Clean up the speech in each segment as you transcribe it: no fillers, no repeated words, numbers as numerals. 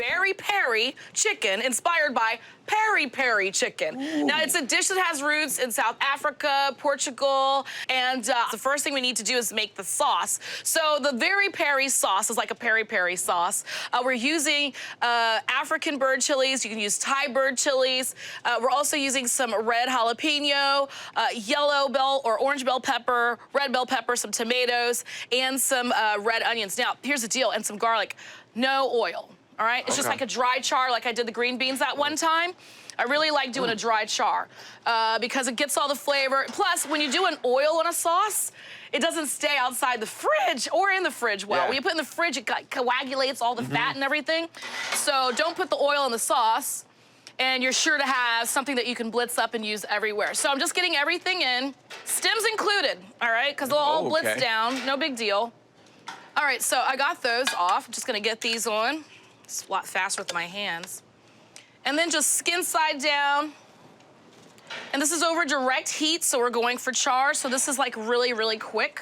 Very Peri Chicken, inspired by Peri Peri Chicken. Ooh. Now, it's a dish that has roots in South Africa, Portugal, and the first thing we need to do is make the sauce. So the Very Peri sauce is like a peri peri sauce. We're using African bird chilies. You can use Thai bird chilies. We're also using some red jalapeno, yellow bell or orange bell pepper, red bell pepper, some tomatoes, and some red onions. Now, here's the deal, and some garlic. No oil. All right, it's just like a dry char, like I did the green beans that one time. I really like doing a dry char because it gets all the flavor. Plus, when you do an oil on a sauce, it doesn't stay outside the fridge or in the fridge well. When you put it in the fridge, it coagulates all the fat and everything. So don't put the oil in the sauce, and you're sure to have something that you can blitz up and use everywhere. So I'm just getting everything in, stems included, all right, because they'll all blitz down, no big deal. All right, so I got those off. I'm just gonna get these on. It's a lot faster with my hands. And then just skin side down. And this is over direct heat, so we're going for char. So this is like really, really quick.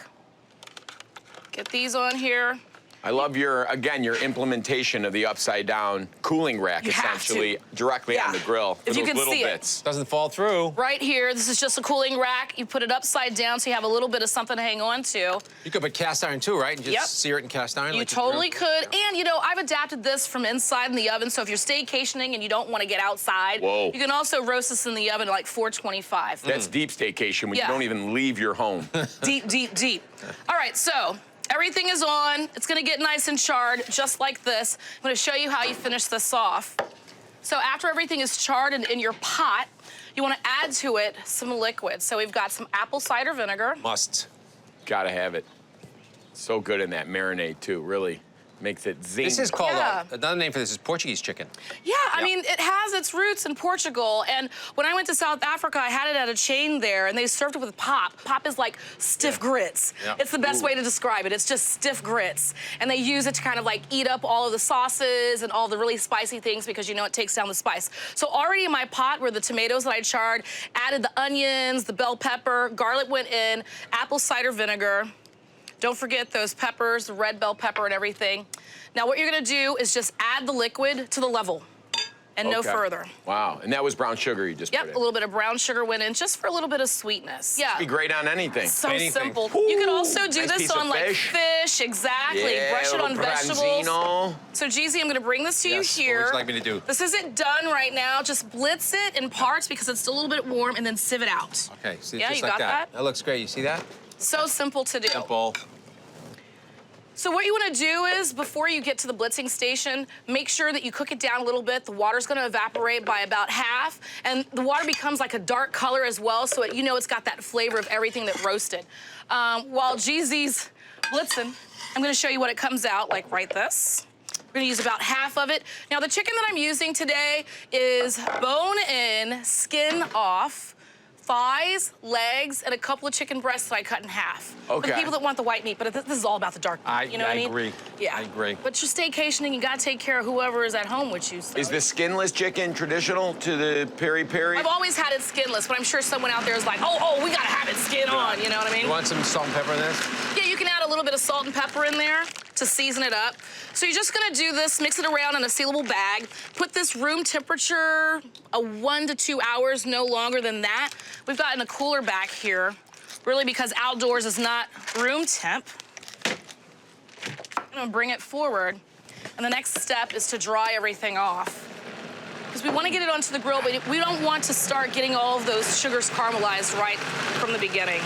Get these on here. I love your implementation of the upside down cooling rack, essentially, directly on the grill. If you can see it. Doesn't fall through. Right here, this is just a cooling rack. You put it upside down so you have a little bit of something to hang on to. You could put cast iron too, right? And just sear it in cast iron. You totally could. And, you know, I've adapted this from inside in the oven, so if you're staycationing and you don't want to get outside, you can also roast this in the oven at like 425. That's deep staycation when you don't even leave your home. Deep, deep, deep. All right, so everything is on. It's gonna get nice and charred, just like this. I'm gonna show you how you finish this off. So after everything is charred and in your pot, you wanna add to it some liquid. So we've got some apple cider vinegar. Must. Gotta have it. So good in that marinade, too, really. Makes it zing. This is called, another name for this is Portuguese chicken. Yeah, I mean, it has its roots in Portugal. And when I went to South Africa, I had it at a chain there, and they served it with pop. Pop is like stiff grits. It's the best way to describe it. It's just stiff grits. And they use it to kind of like eat up all of the sauces and all the really spicy things because, you know, it takes down the spice. So already in my pot were the tomatoes that I charred, added the onions, the bell pepper, garlic went in, apple cider vinegar. Don't forget those peppers, the red bell pepper and everything. Now what you're gonna do is just add the liquid to the level and no further. Wow, and that was brown sugar you just put in. Yep, a little bit of brown sugar went in just for a little bit of sweetness. Yeah. Be great on anything. So simple. You can also do this on like fish, exactly. Brush it on vegetables. So Jeezy, I'm gonna bring this to you here. What would you like me to do? This isn't done right now. Just blitz it in parts because it's still a little bit warm and then sieve it out. Okay, so yeah, just you like got that? That looks great, you see that? So simple to do. Simple. So what you want to do is, before you get to the blitzing station, make sure that you cook it down a little bit. The water's going to evaporate by about half, and the water becomes like a dark color as well, so you know it's got that flavor of everything that roasted. While Jeezy's blitzing, I'm going to show you what it comes out like right this. We're going to use about half of it. Now, the chicken that I'm using today is bone-in, skin off, thighs, legs, and a couple of chicken breasts that I cut in half. For the people that want the white meat, but this is all about the dark meat, you know what I mean? I agree. Yeah. I agree. But you're staycationing, you gotta take care of whoever is at home with you. So. Is the skinless chicken traditional to the Peri Peri? I've always had it skinless, but I'm sure someone out there is like, oh, we gotta have it skin on, you know what I mean? You want some salt and pepper in this? Yeah, you can add a little bit of salt and pepper in there to season it up. So you're just gonna do this, mix it around in a sealable bag, put this room temperature, 1 to 2 hours, no longer than that. We've got in a cooler back here, really because outdoors is not room temp. I'm gonna bring it forward, and the next step is to dry everything off. Because we wanna get it onto the grill, but we don't want to start getting all of those sugars caramelized right from the beginning.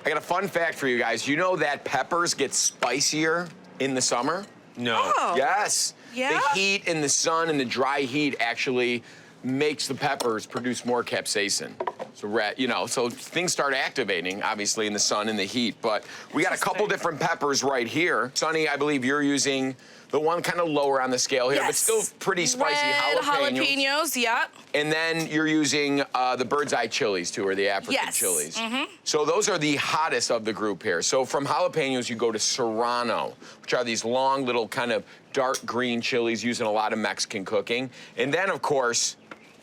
I got a fun fact for you guys. You know that peppers get spicier in the summer? No. Oh. Yes. Yeah? The heat in the sun and the dry heat actually makes the peppers produce more capsaicin. So, you know, so things start activating, obviously, in the sun and the heat. But we got a couple different peppers right here. Sonny, I believe you're using the one kind of lower on the scale here, but still pretty spicy jalapenos, yeah. And then you're using the bird's eye chilies, too, or the African chilies. So those are the hottest of the group here. So from jalapenos, you go to serrano, which are these long little kind of dark green chilies used in a lot of Mexican cooking. And then, of course,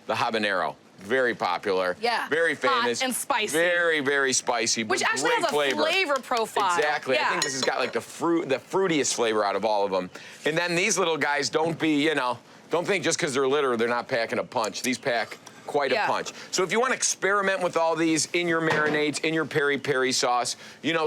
the habanero. Very popular. Yeah. Very famous. Hot and spicy. Very, very spicy. Which actually great has a flavor profile. Exactly. Yeah. I think this has got like the fruitiest flavor out of all of them. And then these little guys, don't think just because they're litter, they're not packing a punch. These pack quite a punch. So if you want to experiment with all these in your marinades, in your peri-peri sauce,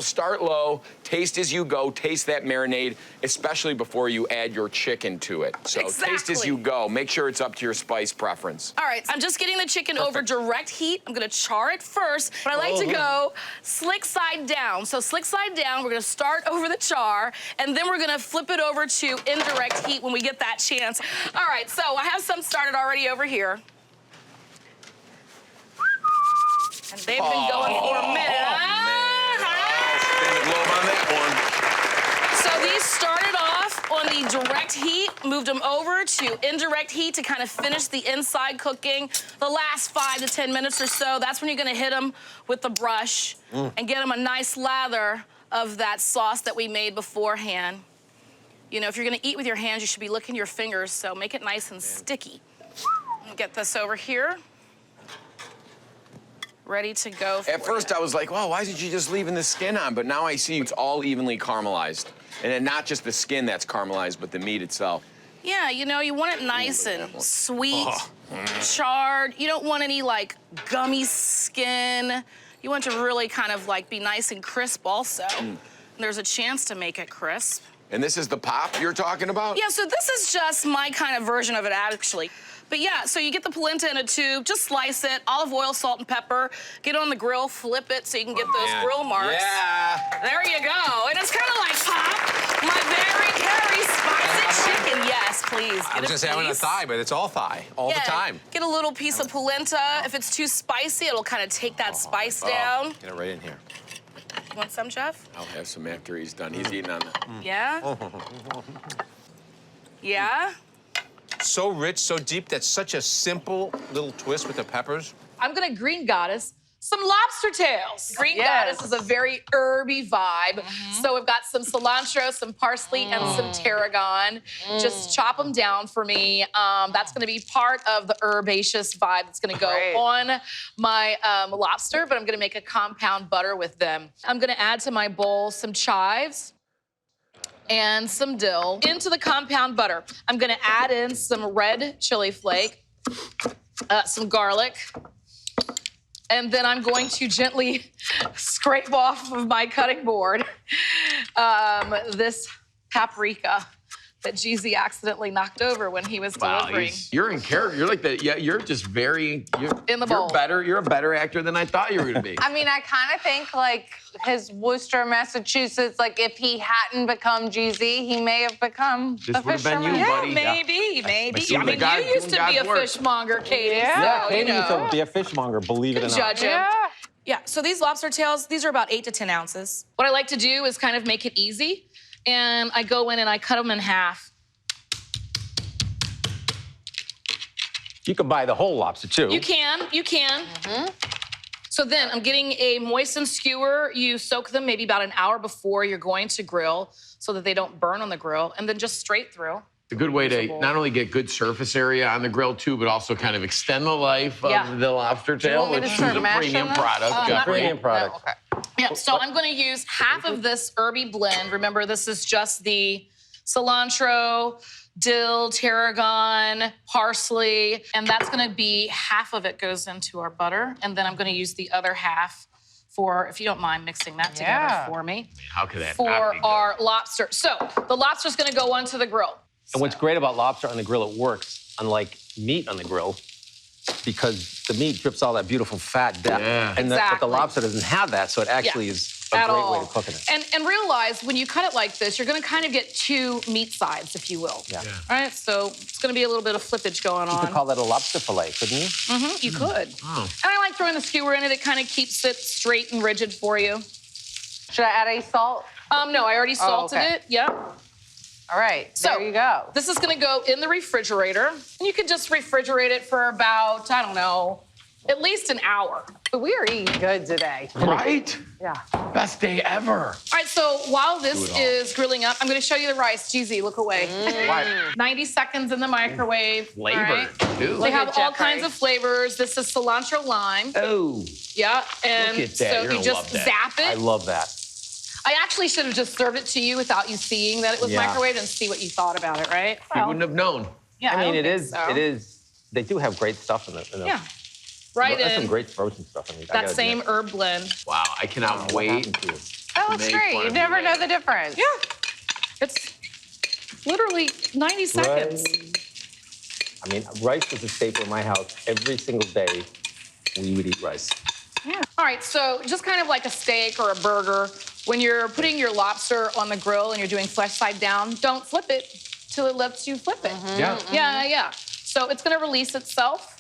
start low, taste as you go, taste that marinade, especially before you add your chicken to it. So taste as you go. Make sure it's up to your spice preference. All right, I'm just getting the chicken over direct heat. I'm gonna char it first, but I like to go slick side down. So slick side down, we're gonna start over the char, and then we're gonna flip it over to indirect heat when we get that chance. All right, so I have some started already over here. And they've been going for a minute. Spin the globe on that one. So these started off on the direct heat, moved them over to indirect heat to kind of finish the inside cooking. The last 5 to 10 minutes or so, that's when you're gonna hit them with the brush and get them a nice lather of that sauce that we made beforehand. If you're gonna eat with your hands, you should be licking your fingers, so make it nice and sticky. Get this over here. Ready to go for At first, I was like, well, why isn't you just leaving the skin on? But now I see it's all evenly caramelized. And then not just the skin that's caramelized, but the meat itself. Yeah, you want it nice and sweet, charred. You don't want any, gummy skin. You want it to really kind of, be nice and crisp also. And there's a chance to make it crisp. And this is the pop you're talking about? Yeah, so this is just my kind of version of it, actually. But yeah, so you get the polenta in a tube, just slice it, olive oil, salt, and pepper, get it on the grill, flip it so you can get those grill marks. Yeah. There you go. And it's kind of like pop, my Very Peri spicy chicken. Yes, please. I was gonna say I want a thigh, but it's all thigh, all the time. Get a little piece of polenta. If it's too spicy, it'll kind of take that spice down. Get it right in here. You want some, Jeff? I'll have some after he's done. He's eating on that. Yeah? Yeah? So rich, so deep. That's such a simple little twist with the peppers. I'm gonna Green Goddess some lobster tails. Green Goddess is a very herby vibe. So we've got some cilantro, some parsley, and some tarragon. Just chop them down for me. That's gonna be part of the herbaceous vibe that's gonna go on my lobster, but I'm gonna make a compound butter with them. I'm gonna add to my bowl some chives and some dill into the compound butter. I'm gonna add in some red chili flake, some garlic, and then I'm going to gently scrape off of my cutting board this paprika that Jeezy accidentally knocked over when he was delivering. You're in character. You're like the, you're just very, in the bowl. You're a better actor than I thought you were gonna be. I mean, I kind of think like his Worcester, Massachusetts, like if he hadn't become Jeezy, he may have become This would have been you, fisherman. buddy. Maybe. I mean, You used to be a fishmonger, Katie. Yeah. So, Katie used to be a fishmonger, believe it or not. judge him. Yeah. Yeah, so these lobster tails, these are about 8 to 10 ounces. What I like to do is kind of make it easy, and I go in and I cut them in half. You can buy the whole lobster, too. You can. So then I'm getting a moistened skewer. You soak them maybe about an hour before you're going to grill so that they don't burn on the grill, and then just straight through. It's a good way to not only get good surface area on the grill too, but also kind of extend the life of the lobster tail, want me to which is start a mashing premium this? product. Not Premium product. Oh, okay. Yeah, so I'm gonna use half of this herby blend. Remember, this is just the cilantro, dill, tarragon, parsley, and that's gonna be half of it goes into our butter, and then I'm gonna use the other half for, if you don't mind mixing that together for me. How could that For not be good? our lobster. So the lobster's gonna go onto the grill. And what's great about lobster on the grill, it works, unlike meat on the grill, because the meat drips all that beautiful fat down. Yeah. And but Exactly. the lobster doesn't have that, so it actually is a At great all. way to cook it. And realize when you cut it like this, you're gonna kind of get two meat sides, if you will. Yeah. All right, so it's gonna be a little bit of flippage going You on. could call that a lobster fillet, couldn't you? You could. Oh. And I like throwing the skewer in it. It kind of keeps it straight and rigid for you. Should I add any salt? No, I already salted okay. it. Yeah. All right, So there you go. This is gonna go in the refrigerator. And you could just refrigerate it for about, I don't know, at least an hour. We are eating good today. Right? Yeah. Best day ever. All right, so while this is grilling up, I'm gonna show you the rice. GZ, look away. 90 seconds in the microwave. Flavor, all right? dude. They have at all Jeffrey. kinds of flavors. This is cilantro lime. Oh. Yeah, and Look at that. so You're you gonna just love that. zap I it. love that. I actually should have just served it to you without you seeing that it was Yeah. microwaved and see what you thought about it, right? You wouldn't have known. Yeah, I mean, don't it think is. so. It is. They do have great stuff in it. Yeah, right There's some in great frozen stuff in it. I that gotta same admit. herb blend. Wow, I cannot What wait. happened to you? That looks Make great. one You of me never know later. the difference. Yeah, it's literally 90 seconds. I mean, rice was a staple in my house. Every single day, we would eat rice. Yeah. All right, so just kind of like a steak or a burger, when you're putting your lobster on the grill and you're doing flesh side down, don't flip it till it lets you flip it. Yeah. Yeah. So it's gonna release itself.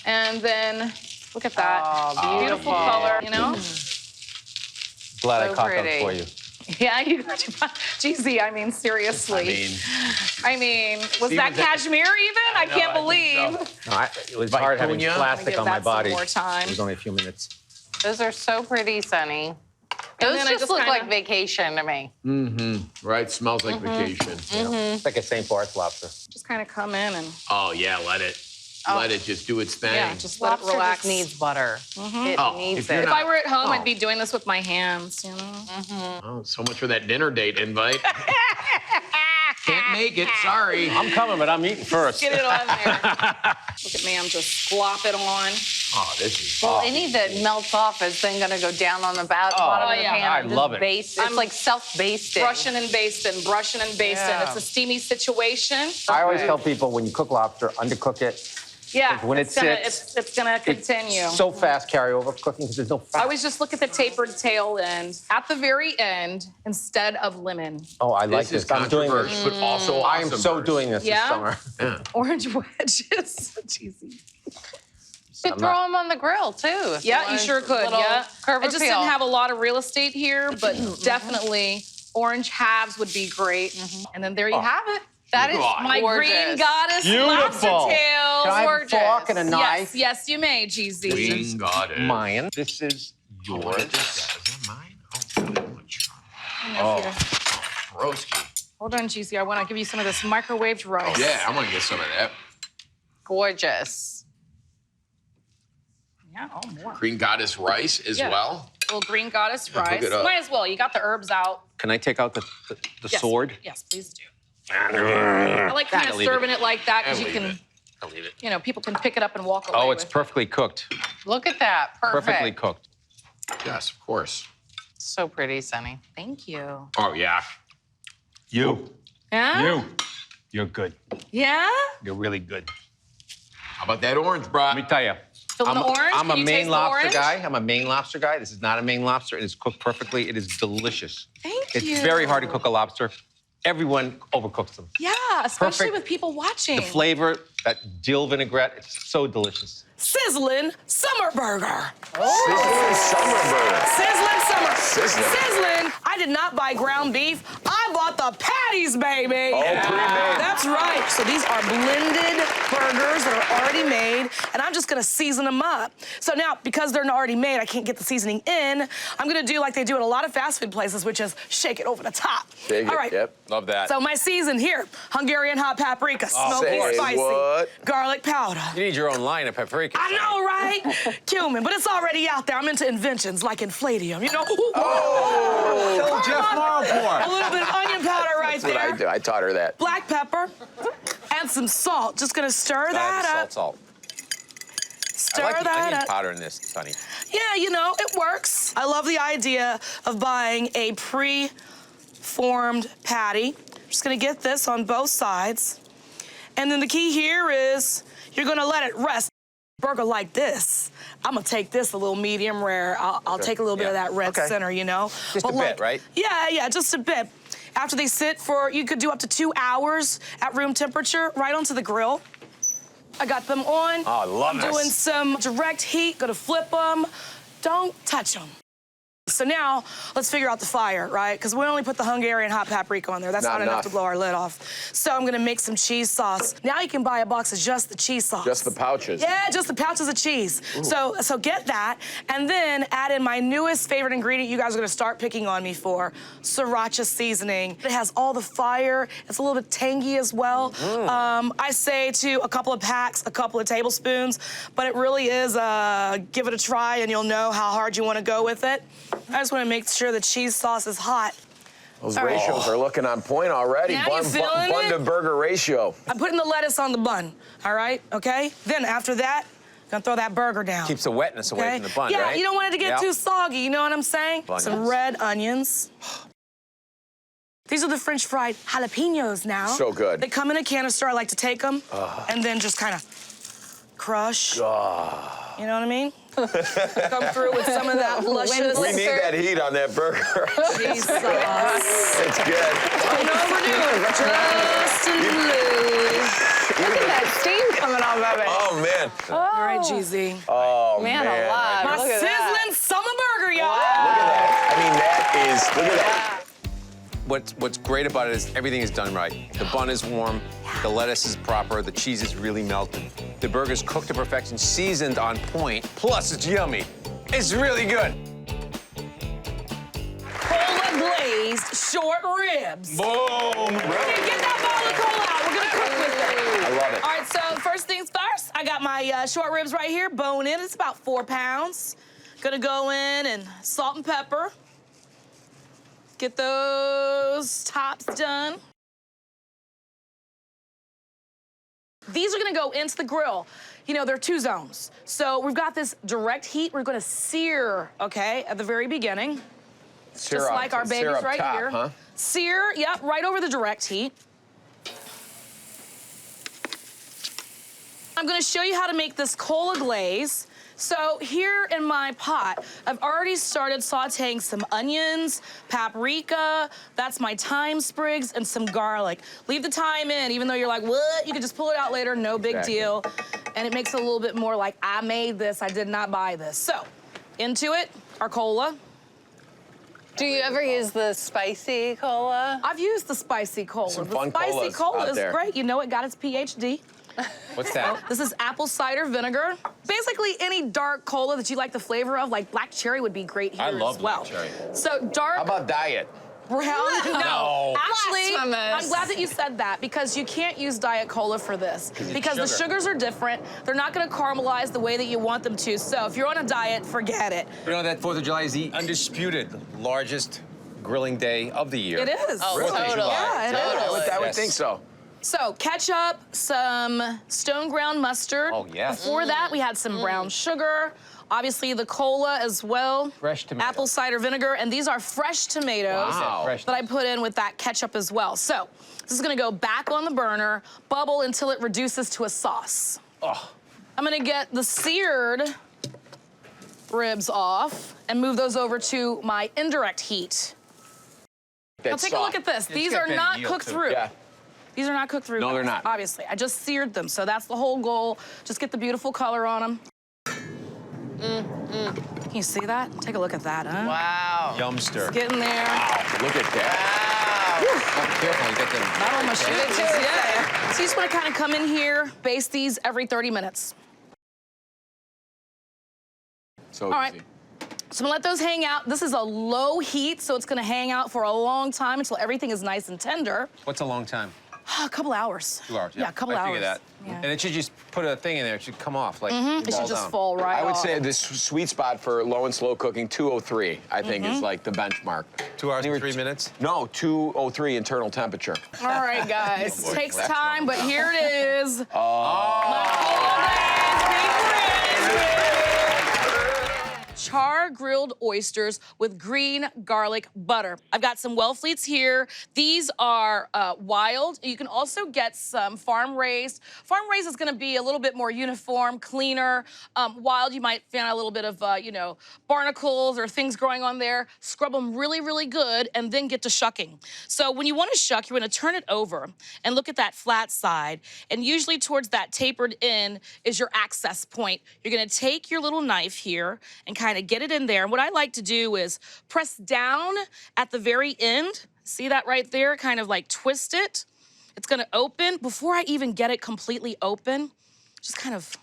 And then, look at that. Oh, Beautiful color, you know? Glad So I caught pretty. them for you. Yeah, you got to, GZ, I mean, seriously. I mean, was See, that was it- cashmere even? I know, can't I think believe. so. No, it was hard having Vicuña? plastic Give on my that some body. more time. It was only a few minutes. Those are so pretty, Sunny. Those then I just just look kinda- like vacation to me. right? Smells like vacation. It's like a St. Bart's lobster. Just kind of come in and, Oh yeah, let it just do its thing. yeah, just let it Lobster relax. just needs butter. It Oh, needs if you're it. If I were at home, Oh. I'd be doing this with my hands, you know? Oh, so much for that dinner date invite. Can't make it. Sorry. I'm coming, but I'm eating first. Get it on there. Look at me, I'm just glop it on. Oh, this is. Well, any that melts off is then going to go down on the bottom of the yeah. pan. I and just love it. Baste. It's like self-basting. Brushing and basting, brushing and basting. Yeah. It's a steamy situation. I always tell people when you cook lobster, undercook it. Yeah, When it it's gonna, sits, it's gonna continue. It's so fast carryover cooking because there's no I fat. always just look at the tapered tail end at the very end instead of lemon. Oh, I like This is this. I'm doing controversial, this. but also I am awesome. so doing this Yeah? summer. Yeah. Orange wedges. Cheesy. You could throw them on the grill, too. if Yeah, you wanted sure could. little Yeah. curb I just appeal. didn't have a lot of real estate here, but definitely orange halves would be great. And then there you have it. That is God. My gorgeous. green goddess Beautiful. lobster tails. Can I have a Gorgeous. fork and a knife? Yes, you may, GZ. We got it. Mine. This is What yours. is this? Is that mine? Oh, good. Much. Oh. Broski. Hold on, GZ. I want to give you some of this microwaved rice. Yeah, I want to get some of that. Gorgeous. Yeah, oh, more. Green goddess rice as Yeah. well. Little green goddess cook rice. it up. Might as well. You got the herbs out. Can I take out the Yes. sword? Yes, please do. I like kind of leave it. serving it like that because I'll you leave can, it. I'll leave it. you know, people can pick it up and walk away Oh, it's with perfectly cooked. Look at that. Perfect. Perfectly cooked. Yes, of course. So pretty, Sunny. Thank you. Oh yeah. You. Yeah? You're good. Yeah? You're really good. How about that orange, bro? Let me tell you. Feeling the orange? I'm Can a you Maine taste the lobster orange? guy. I'm a Maine lobster guy. This is not a Maine lobster. It is cooked perfectly. It is delicious. Thank It's you. very hard to cook a lobster. Everyone overcooks them. Yeah, especially Perfect. with people watching. The flavor, that dill vinaigrette, it's so delicious. Sizzling Summer Burger. Sizzling Summer Burger. Sizzling Summer. Sizzling. Sizzling. I did not buy ground beef. I bought the patties, baby. Oh, pre-made. That's right. So these are blended burgers that are already made, and I'm just gonna season them up. So now, because they're already made, I can't get the seasoning in. I'm gonna do like they do at a lot of fast food places, which is shake it over the top. Shake it, All right. yep. Love that. So my season here, Hungarian hot paprika, smoky, Say spicy, what? garlic powder. You need your own line of paprika. I know, right? Cumin, but it's already out there. I'm into inventions like infladium, you know? Oh, Jeff A little bit of onion powder right That's what there. I do. I taught her that. Black pepper and some salt. Just gonna stir that up. Salt. Stir I like the that onion up. powder in this, Sonny. Yeah, you know, it works. I love the idea of buying a pre-formed patty. Just gonna get this on both sides. And then the key here is you're gonna let it rest. Burger like this, I'm gonna take this a little medium rare. I'll take a little bit of that red center, you know? Just a bit, right? Yeah, just a bit. After they sit for, you could do up to 2 hours at room temperature, right onto the grill. I got them on. Oh, I love I'm this. doing some direct heat, gonna flip them. Don't touch them. So now, let's figure out the fire, right? Because we only put the Hungarian hot paprika on there. That's not enough to blow our lid off. So I'm gonna make some cheese sauce. Now you can buy a box of just the cheese sauce. Just the pouches. Yeah, just the pouches of cheese. So get that, and then add in my newest favorite ingredient you guys are gonna start picking on me for, sriracha seasoning. It has all the fire. It's a little bit tangy as well. I say to a couple of packs, a couple of tablespoons, but it really is, give it a try and you'll know how hard you wanna go with it. I just want to make sure the cheese sauce is hot. Those ratios are looking on point already. Now you feeling bun to burger ratio. I'm putting the lettuce on the bun, all right, okay? Then after that, I'm gonna throw that burger down. Keeps the wetness away from the bun, yeah, right? You don't want it to get too soggy, you know what I'm saying? Onions. Some red onions. These are the French fried jalapenos now. So good. They come in a canister. I like to take them and then just kind of crush. You know what I mean? Come through with some of that luscious. We need that heat on that burger. Cheese sauce. It's good. Don't overdo it. Just a little. Look at that steam coming off of it. Oh, man. All right, GZ. Oh, Man alive. My Look at that. sizzling summer burger, y'all. Look at that. I mean, that is, look at that. What's great about it is everything is done right. The bun is warm, the lettuce is proper, the cheese is really melted. The burger's cooked to perfection, seasoned on point, plus it's yummy. It's really good. Cola Glazed Short Ribs. Boom! Okay, get that bottle of cola out. We're gonna cook with it. I love it. All right, so first things first, I got my short ribs right here, bone in. It's about 4 pounds. Gonna go in and salt and pepper. Get those tops done. These are gonna go into the grill. You know, there are 2 zones. So we've got this direct heat. We're gonna sear, okay, at the very beginning. Sear Just up, like our sear babies up right top, here. Huh? Sear, yep, right over the direct heat. I'm gonna show you how to make this cola glaze. So here in my pot, I've already started sauteing some onions, paprika, that's my thyme sprigs, and some garlic. Leave the thyme in, even though you're like, what? You can just pull it out later, no big deal. And it makes it a little bit more like, I made this, I did not buy this. So, into it, our cola. Do you ever use the spicy cola? I've used the spicy cola. Some The fun spicy colas cola out is there. great. You know it got its PhD. What's that? This is apple cider vinegar. Basically, any dark cola that you like the flavor of, like black cherry would be great here I love as well. black cherry. So dark How about diet? brown, no. Actually, Blasphemous. I'm glad that you said that because you can't use diet cola for this because the sugar. sugars are different. They're not gonna caramelize the way that you want them to. So if you're on a diet, forget it. You know that 4th of July is the undisputed largest grilling day of the year. It is. Oh, Really? totally. Yeah, it is. I would Yes. think so. So ketchup, some stone ground mustard. Oh, yes. Before that, we had some brown sugar. Obviously, the cola as well. Fresh tomato. Apple cider vinegar, and these are fresh tomatoes Wow. Fresh. that I put in with that ketchup as well. So this is gonna go back on the burner, bubble until it reduces to a sauce. Oh. I'm gonna get the seared ribs off and move those over to my indirect heat. Now take a look at this. These got are that not yield, cooked too. through. Yeah. These are not cooked through. No, they're guys, not. Obviously, I just seared them, so that's the whole goal. Just get the beautiful color on them. Can you see that? Take a look at that, huh? Wow. Yumster. Get in there. Look at that. Oh, careful, you get them. Not on my shoes. Get to it. Yeah. So you just want to kind of come in here, baste these every 30 minutes. So All right. easy. So I'm gonna let those hang out. This is a low heat, so it's gonna hang out for a long time until everything is nice and tender. What's a long time? A couple hours. 2 hours. Yeah, a couple I hours. figure that. Yeah. And it should just put a thing in there. It should come off like It should just fall right I would off. say this sweet spot for low and slow cooking, 203, I think is like the benchmark. 2 hours I think and we're 3 minutes. No, 203 internal temperature. All right, guys. boy, Takes that's time, but here it is. Char-Grilled Oysters with green garlic butter. I've got some Wellfleets here. These are wild. You can also get some farm-raised. Farm-raised is gonna be a little bit more uniform, cleaner. Wild, you might find a little bit of, you know, barnacles or things growing on there. Scrub them really, really good and then get to shucking. So when you wanna shuck, you're gonna turn it over and look at that flat side. And usually towards that tapered end is your access point. You're gonna take your little knife here and kind kind of get it in there. And what I like to do is press down at the very end. See that right there? Kind of like twist it. It's gonna open. Before I even get it completely open, just kind of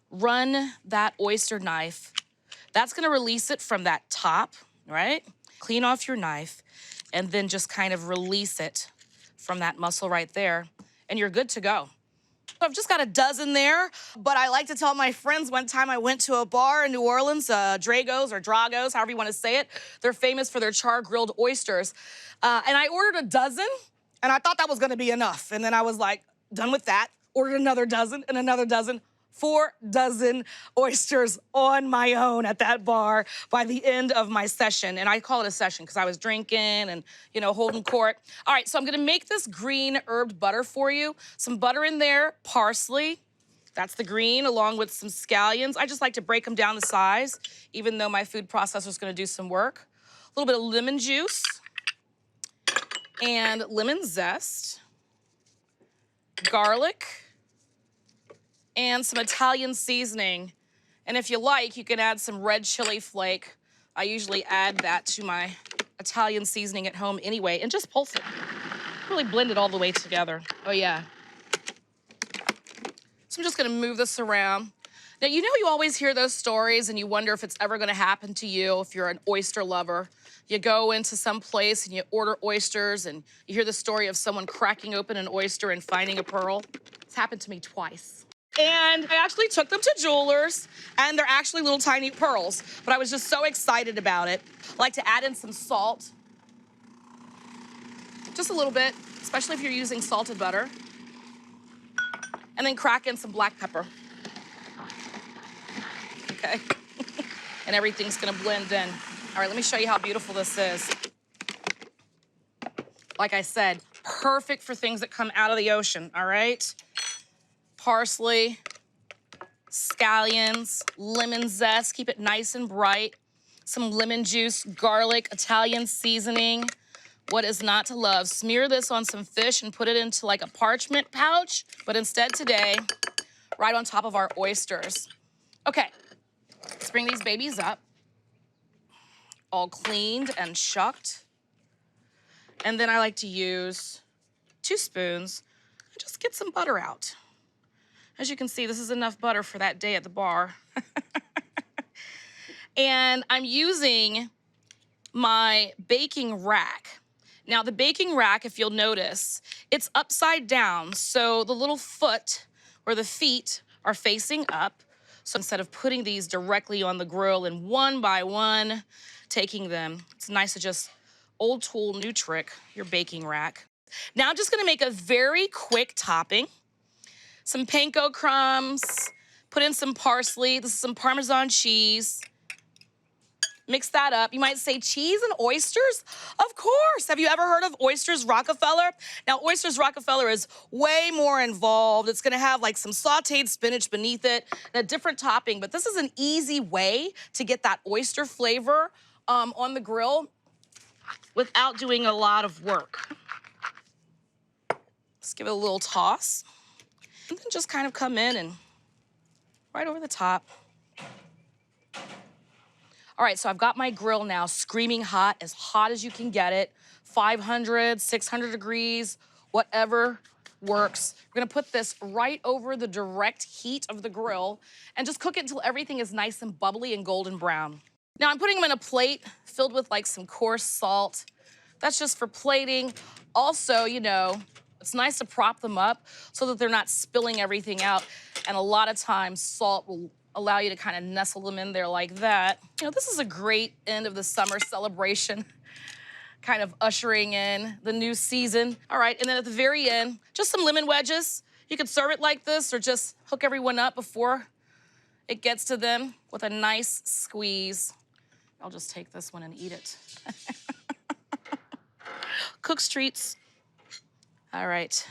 run that oyster knife. That's gonna release it from that top, right? Clean off your knife and then just kind of release it from that muscle right there, and you're good to go. I've just got a dozen there, but I like to tell my friends one time I went to a bar in New Orleans, Dragos or Dragos, however you want to say it. They're famous for their char-grilled oysters. And I ordered a dozen, and I thought that was gonna be enough. And then I was like, done with that, ordered another dozen and another dozen. 4 dozen oysters on my own at that bar by the end of my session. And I call it a session because I was drinking and, you know, holding court. All right, so I'm gonna make this green herbed butter for you. Some butter in there, parsley. That's the green, along with some scallions. I just like to break them down the size, even though my food processor's gonna do some work. A little bit of lemon juice and lemon zest, garlic, and some Italian seasoning. And if you like, you can add some red chili flake. I usually add that to my Italian seasoning at home anyway, and just pulse it. Really blend it all the way together. Oh yeah. So I'm just gonna move this around. Now, you know you always hear those stories and you wonder if it's ever gonna happen to you if you're an oyster lover. You go into some place and you order oysters and you hear the story of someone cracking open an oyster and finding a pearl. It's happened to me twice. And I actually took them to jewelers, and they're actually little tiny pearls, but I was just so excited about it. I like to add in some salt. Just a little bit, especially if you're using salted butter. And then crack in some black pepper. Okay. And everything's gonna blend in. All right, let me show you how beautiful this is. Like I said, perfect for things that come out of the ocean, all right? Parsley, scallions, lemon zest, keep it nice and bright, some lemon juice, garlic, Italian seasoning. What is not to love? Smear this on some fish and put it into like a parchment pouch, but instead today, right on top of our oysters. Okay, let's bring these babies up, all cleaned and shucked. And then I like to use 2 spoons and just get some butter out. As you can see, this is enough butter for that day at the bar. And I'm using my baking rack. Now, the baking rack, if you'll notice, it's upside down. So the little foot or the feet are facing up. So instead of putting these directly on the grill and one by one taking them, it's nice to just old tool, new trick, your baking rack. Now I'm just gonna make a very quick topping. Some panko crumbs, put in some parsley. This is some Parmesan cheese. Mix that up. You might say cheese and oysters? Of course. Have you ever heard of Oysters Rockefeller? Now, Oysters Rockefeller is way more involved. It's gonna have like some sauteed spinach beneath it and a different topping, but this is an easy way to get that oyster flavor on the grill without doing a lot of work. Let's give it a little toss. And then just kind of come in and right over the top. All right, so I've got my grill now screaming hot as you can get it. 500, 600 degrees, whatever works. We're gonna put this right over the direct heat of the grill and just cook it until everything is nice and bubbly and golden brown. Now I'm putting them in a plate filled with like some coarse salt. That's just for plating. Also, you know, it's nice to prop them up so that they're not spilling everything out. And a lot of times salt will allow you to kind of nestle them in there like that. You know, this is a great end of the summer celebration, kind of ushering in the new season. All right, and then at the very end, just some lemon wedges. You could serve it like this or just hook everyone up before it gets to them with a nice squeeze. I'll just take this one and eat it. Cook's treats. All right,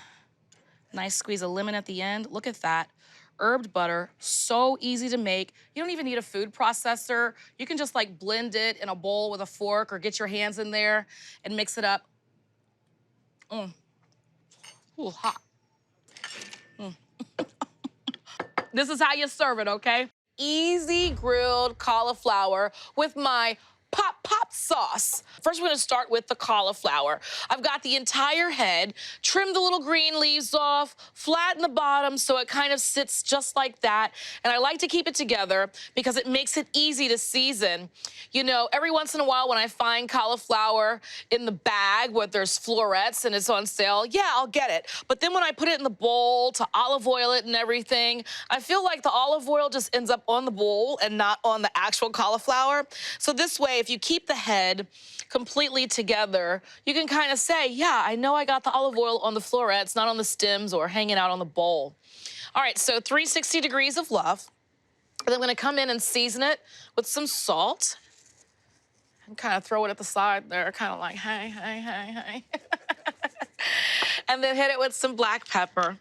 nice squeeze of lemon at the end. Look at that. Herbed butter, so easy to make. You don't even need a food processor. You can just like blend it in a bowl with a fork or get your hands in there and mix it up. Ooh, hot. This is how you serve it, okay? easy grilled cauliflower with my pop sauce. First, we're gonna start with the cauliflower. I've got the entire head, trimmed the little green leaves off, flatten the bottom so it kind of sits just like that. And I like to keep it together because it makes it easy to season. You know, every once in a while when I find cauliflower in the bag where there's florets and it's on sale, yeah, I'll get it. But then when I put it in the bowl to olive oil it and everything, I feel like the olive oil just ends up on the bowl and not on the actual cauliflower. So this way, if you keep the head completely together, you can kind of say, yeah, I know I got the olive oil on the florets, not on the stems or hanging out on the bowl. All right, so 360 degrees of love. And then I'm gonna come in and season it with some salt and kind of throw it at the side there, kind of like, hey. And then hit it with some black pepper.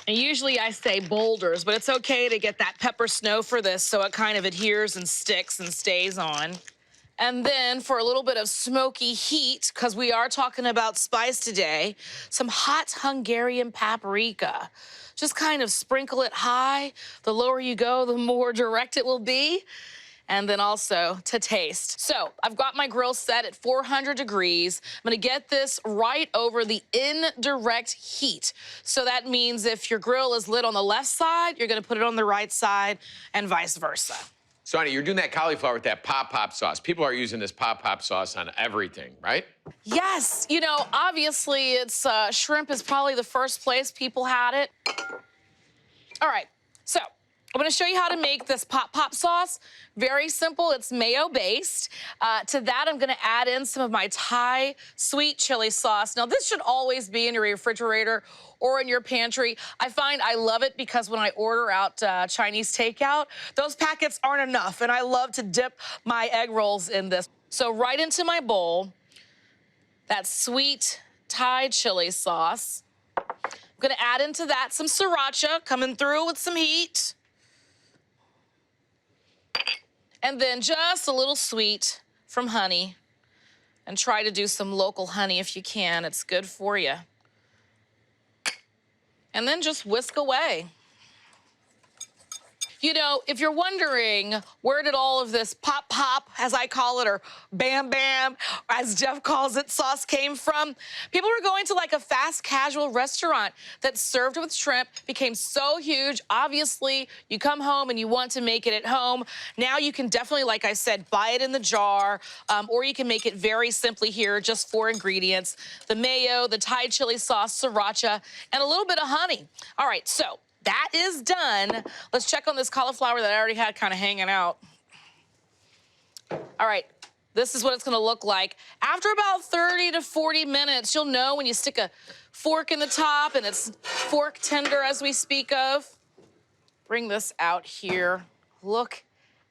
And usually I say boulders, but it's okay to get that pepper snow for this so it kind of adheres and sticks and stays on. And then for a little bit of smoky heat, because we are talking about spice today, some hot Hungarian paprika. Just kind of sprinkle it high. The lower you go, the more direct it will be. And then also to taste. So I've got my grill set at 400 degrees. I'm gonna get this right over the indirect heat. So that means if your grill is lit on the left side, you're gonna put it on the right side and vice versa. Sonny, you're doing that cauliflower with that pop sauce. People are using this pop sauce on everything, right? Yes, you know, obviously it's shrimp is probably the first place people had it. All right, so I'm gonna show you how to make this pop sauce. Very simple, it's mayo-based. To that, I'm gonna add in some of my Thai sweet chili sauce. Now, this should always be in your refrigerator or in your pantry. I find I love it because when I order out Chinese takeout, those packets aren't enough, and I love to dip my egg rolls in this. So right into my bowl, that sweet Thai chili sauce. I'm gonna add into that some sriracha, coming through with some heat. And then just a little sweet from honey. And try to do some local honey if you can. It's good for you. And then just whisk away. You know, if you're wondering where did all of this pop, as I call it, or bam, as Jeff calls it, sauce came from, people were going to like a fast casual restaurant that served with shrimp, became so huge. Obviously, you come home and you want to make it at home. Now you can definitely, like I said, buy it in the jar, or you can make it very simply here, just 4 ingredients: the mayo, the Thai chili sauce, sriracha, and a little bit of honey. All right, so that is done. Let's check on this cauliflower that I already had kind of hanging out. All right, this is what it's gonna look like. After about 30 to 40 minutes, you'll know when you stick a fork in the top and it's fork tender as we speak of. Bring this out here. Look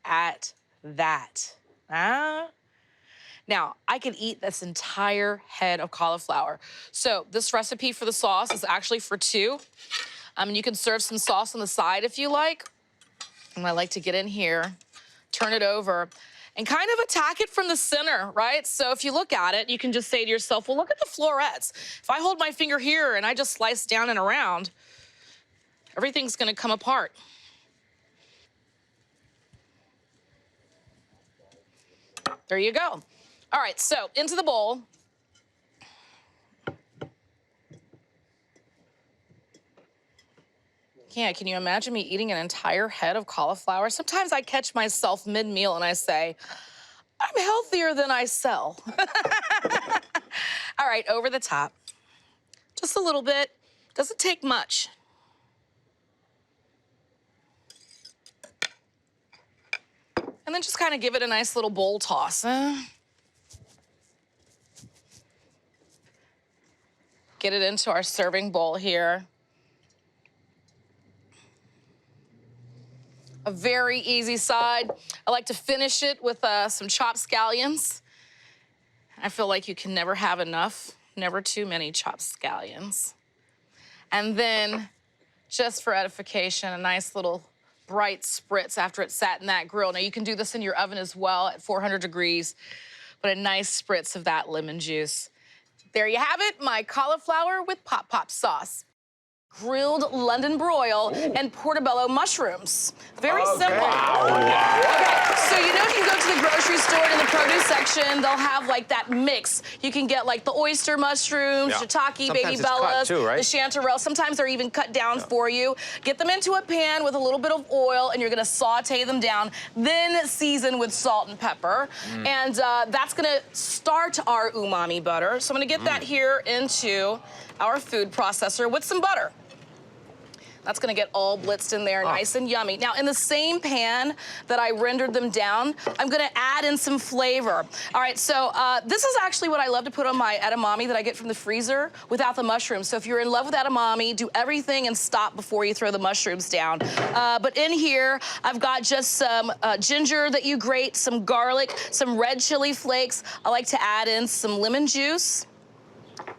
at that. Now, I could eat this entire head of cauliflower. So this recipe for the sauce is actually for 2. You can serve some sauce on the side if you like. And I like to get in here, turn it over, and kind of attack it from the center, right? So if you look at it, you can just say to yourself, well, look at the florets. If I hold my finger here and I just slice down and around, everything's gonna come apart. There you go. All right, so into the bowl. Yeah, can you imagine me eating an entire head of cauliflower? Sometimes I catch myself mid-meal and I say, I'm healthier than I sell. All right, over the top. Just a little bit. Doesn't take much. And then just kind of give it a nice little bowl toss. Get it into our serving bowl here. A very easy side. I like to finish it with some chopped scallions. I feel like you can never have enough, never too many chopped scallions. And then, just for edification, a nice little bright spritz after it sat in that grill. Now, you can do this in your oven as well at 400 degrees, but a nice spritz of that lemon juice. There you have it, my cauliflower with pop sauce. grilled London broil, and portobello mushrooms. Very simple. Wow. Okay, so you know if you go to the grocery store in the produce section, they'll have like that mix. You can get like the oyster mushrooms, shiitake, Sometimes baby it's cut bellas, too, right? the chanterelle. Sometimes they're even cut down for you. Get them into a pan with a little bit of oil, and you're gonna saute them down, then season with salt and pepper. And that's gonna start our umami butter. So I'm gonna get that here into our food processor with some butter. That's gonna get all blitzed in there, nice and yummy. Now, in the same pan that I rendered them down, I'm gonna add in some flavor. All right, so this is actually what I love to put on my edamame that I get from the freezer without the mushrooms. So if you're in love with edamame, do everything and stop before you throw the mushrooms down. But in here, I've got just some ginger that you grate, some garlic, some red chili flakes. I like to add in some lemon juice,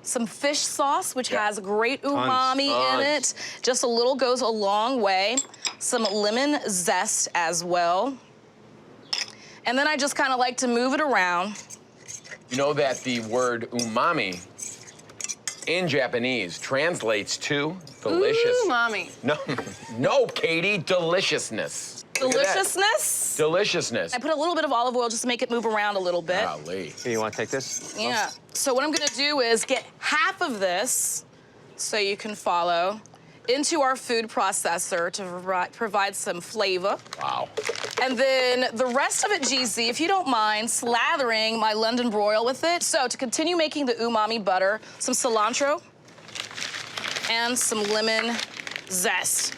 some fish sauce, which has great umami in it. Just a little goes a long way. Some lemon zest as well. And then I just kind of like to move it around. You know that the word umami in Japanese translates to delicious. Umami. No, Katie, deliciousness. Look at that. Deliciousness. Deliciousness. I put a little bit of olive oil just to make it move around a little bit. Golly. Here, you want to take this? Yeah. So what I'm gonna do is get half of this, so you can follow, into our food processor to provide some flavor. Wow. And then the rest of it, GZ, if you don't mind, slathering my London broil with it. So to continue making the umami butter, some cilantro and some lemon zest.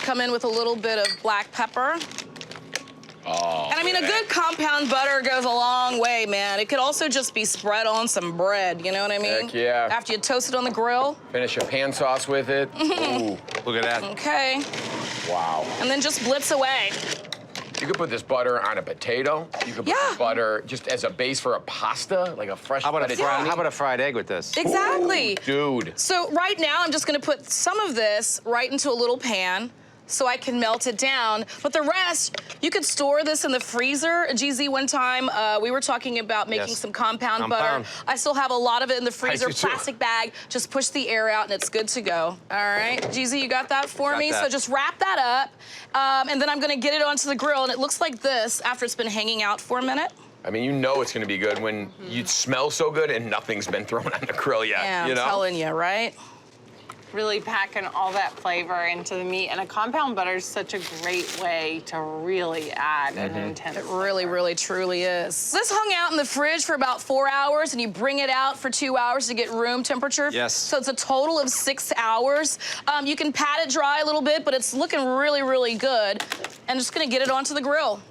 Come in with a little bit of black pepper. Oh, And I mean, a good compound butter goes a long way, man. It could also just be spread on some bread, you know what I mean? Heck yeah. After you toast it on the grill. Finish a pan sauce with it. Ooh, Look at that. Okay. wow. And then just blitz away. You could put this butter on a potato. You could put this butter just as a base for a pasta, like a fresh How about, breaded how about a fried egg with this? Exactly. Dude. So right now, I'm just gonna put some of this right into a little pan so I can melt it down. But the rest, you could store this in the freezer. GZ, one time, we were talking about making some compound butter. I still have a lot of it in the freezer, do too. plastic bag. Just push the air out and it's good to go. All right, GZ, you got that for me? that. So just wrap that up. And then I'm gonna get it onto the grill, and it looks like this after it's been hanging out for a minute. I mean, you know it's gonna be good when you smell so good and nothing's been thrown on the grill yet. Yeah, you I'm know? telling you, right? Really packing all that flavor into the meat. And a compound butter is such a great way to really add an intense It really, really, truly is. This hung out in the fridge for about 4 hours, and you bring it out for 2 hours to get room temperature. Yes. So it's a total of 6 hours. You can pat it dry a little bit, but it's looking really, really good. And just gonna get it onto the grill.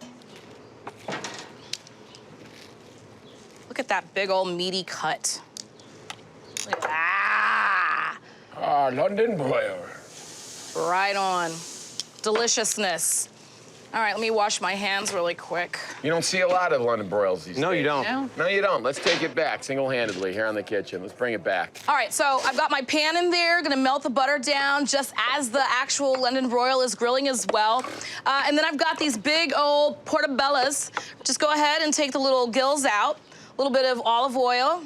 Look at that big old meaty cut. Look at that. Ah, London broil. Right on. Deliciousness. All right, let me wash my hands really quick. You don't see a lot of London broils these days. No, you don't. No. No, you don't. Let's take it back single-handedly here in the kitchen. Let's bring it back. All right, so I've got my pan in there, gonna melt the butter down just as the actual London broil is grilling as well. And then I've got these big old portobellos. Just go ahead and take the little gills out. A little bit of olive oil.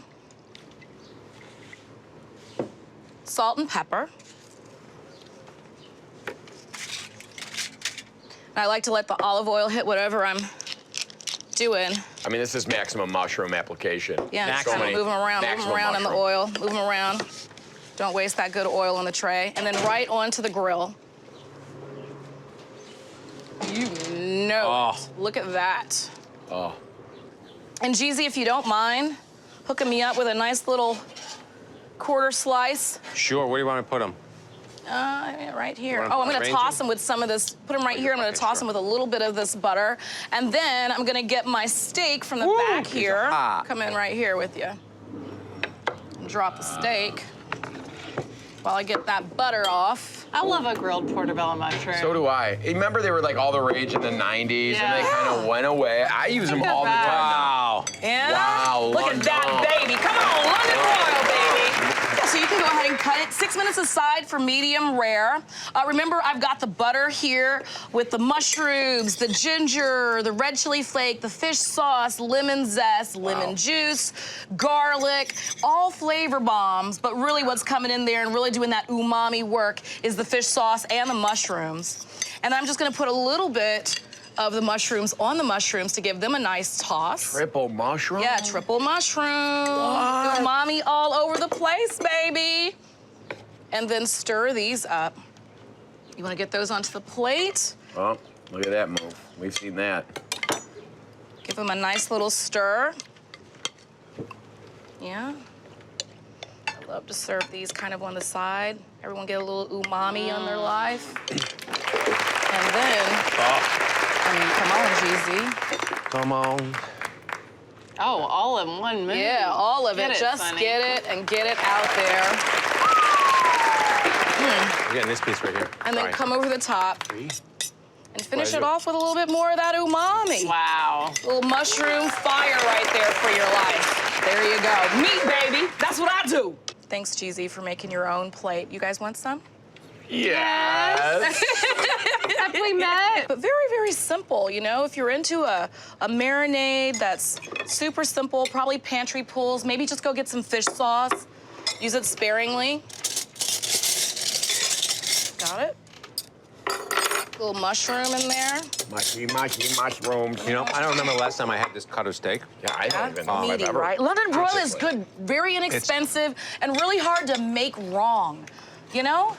Salt and pepper. And I like to let the olive oil hit whatever I'm doing. I mean, this is maximum mushroom application. Yeah, just So kind of many move them around maximum in the mushroom. oil, move them around. Don't waste that good oil on the tray. And then right onto the grill. You know it. Look at that. Oh. And GZ, if you don't mind, hooking me up with a nice little quarter slice. Sure, where do you want to put them? Right here. wanna Oh, I'm gonna arrange toss them? them with some of this, put them right here. I'm gonna toss them with a little bit of this butter. And then I'm gonna get my steak from the back here. hot. Come in right here with you. Drop the steak while I get that butter off. I love a grilled portobello mushroom. So do I. Remember they were like all the rage in the 90s and they kind of went away. I use them all the time now. Wow. And Wow, look at London. that, baby. Come on, London broil, baby. Yeah, so you can gonna go ahead and cut it 6 minutes aside for medium rare. Remember, I've got the butter here with the mushrooms, the ginger, the red chili flake, the fish sauce, lemon zest, lemon juice, garlic, all flavor bombs. But really what's coming in there and really doing that umami work is the fish sauce and the mushrooms. And I'm just gonna put a little bit of the mushrooms on the mushrooms to give them a nice toss. Triple mushroom? Yeah, triple mushroom. Umami all over the place, baby. And then stir these up. You wanna get those onto the plate? Oh, look at that move. We've seen that. Give them a nice little stir. Yeah. I love to serve these kind of on the side. Everyone get a little umami on their life. And then, I mean, come on, Jeezy. Come on. Oh, all in one move. Yeah, all of it. Just Sonny. get it and get it out there. We're getting this piece right here. And then All right. come over the top and finish it off with a little bit more of that umami. Wow. Little mushroom fire right there for your life. There you go. Meat, baby. That's what I do. Thanks, Jeezy, for making your own plate. You guys want some? Yes. Have we met? But very, very simple, you know? If you're into a marinade that's super simple, probably pantry pulls, maybe just go get some fish sauce. Use it sparingly. Got it. Little mushroom in there. Mushy mushrooms. You know, I don't remember the last time I had this cutter steak. Yeah, I don't even know if I've Meaty, ever. right? London broil is Honestly. good, very inexpensive, and really hard to make wrong, you know?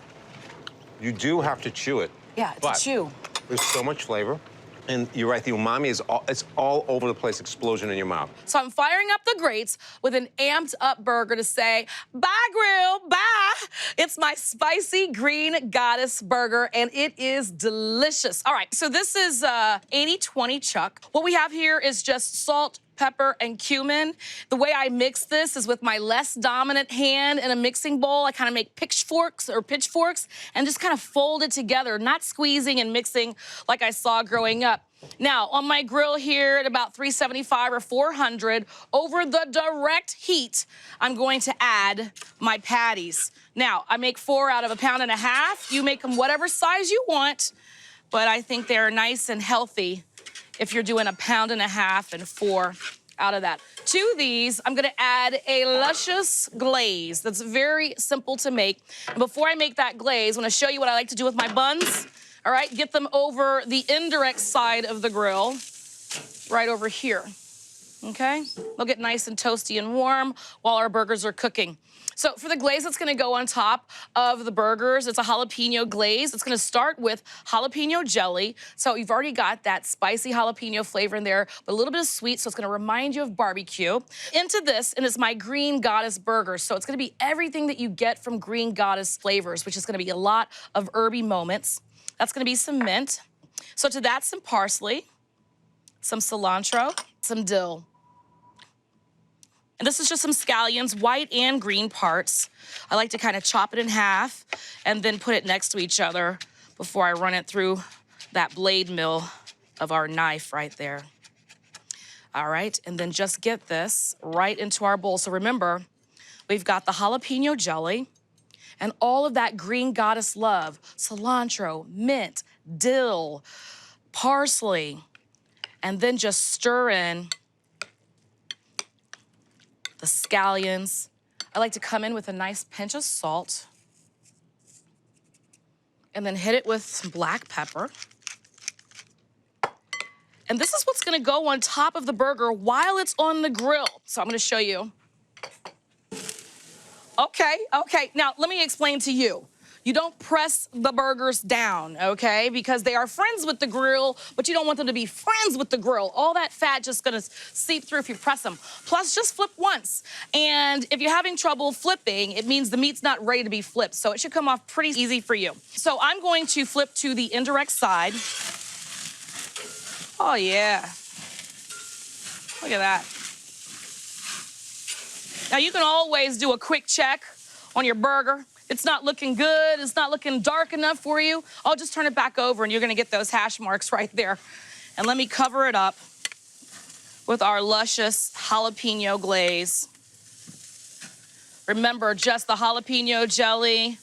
You do have to chew it. Yeah, it's but a chew. There's so much flavor. And you're right, the umami is it's all over the place, explosion in your mouth. So I'm firing up the grates with an amped up burger to say, bye grill, bye. It's my spicy green goddess burger and it is delicious. All right, so this is 80-20 chuck. What we have here is just salt, pepper, and cumin. The way I mix this is with my less dominant hand in a mixing bowl. I kind of make pitchforks and just kind of fold it together, not squeezing and mixing like I saw growing up. Now, on my grill here at about 375 or 400, over the direct heat, I'm going to add my patties. Now, I make 4 out of 1.5 pounds. You make them whatever size you want, but I think they're nice and healthy if you're doing 1.5 pounds and 4 out of that. To these, I'm gonna add a luscious glaze that's very simple to make. And before I make that glaze, I'm gonna show you what I like to do with my buns. All right, get them over the indirect side of the grill, right over here, okay? They'll get nice and toasty and warm while our burgers are cooking. So for the glaze that's gonna go on top of the burgers, it's a jalapeno glaze. It's gonna start with jalapeno jelly. So you've already got that spicy jalapeno flavor in there, but a little bit of sweet, so it's gonna remind you of barbecue. Into this, and it's my Green Goddess burger. So it's gonna be everything that you get from Green Goddess flavors, which is gonna be a lot of herby moments. That's gonna be some mint. So to that, some parsley, some cilantro, some dill. And this is just some scallions, white and green parts. I like to kind of chop it in half and then put it next to each other before I run it through that blade mill of our knife right there. All right, and then just get this right into our bowl. So remember, we've got the jalapeno jelly and all of that Green Goddess love, cilantro, mint, dill, parsley, and then just stir in the scallions. I like to come in with a nice pinch of salt and then hit it with some black pepper. And this is what's gonna go on top of the burger while it's on the grill. So I'm gonna show you. Okay, now let me explain to you. You don't press the burgers down, okay? Because they are friends with the grill, but you don't want them to be friends with the grill. All that fat just gonna seep through if you press them. Plus, just flip once. And if you're having trouble flipping, it means the meat's not ready to be flipped. So it should come off pretty easy for you. So I'm going to flip to the indirect side. Oh yeah. Look at that. Now you can always do a quick check on your burger. It's not looking good, it's not looking dark enough for you. I'll just turn it back over and you're gonna get those hash marks right there. And let me cover it up with our luscious jalapeno glaze. Remember, just the jalapeno jelly,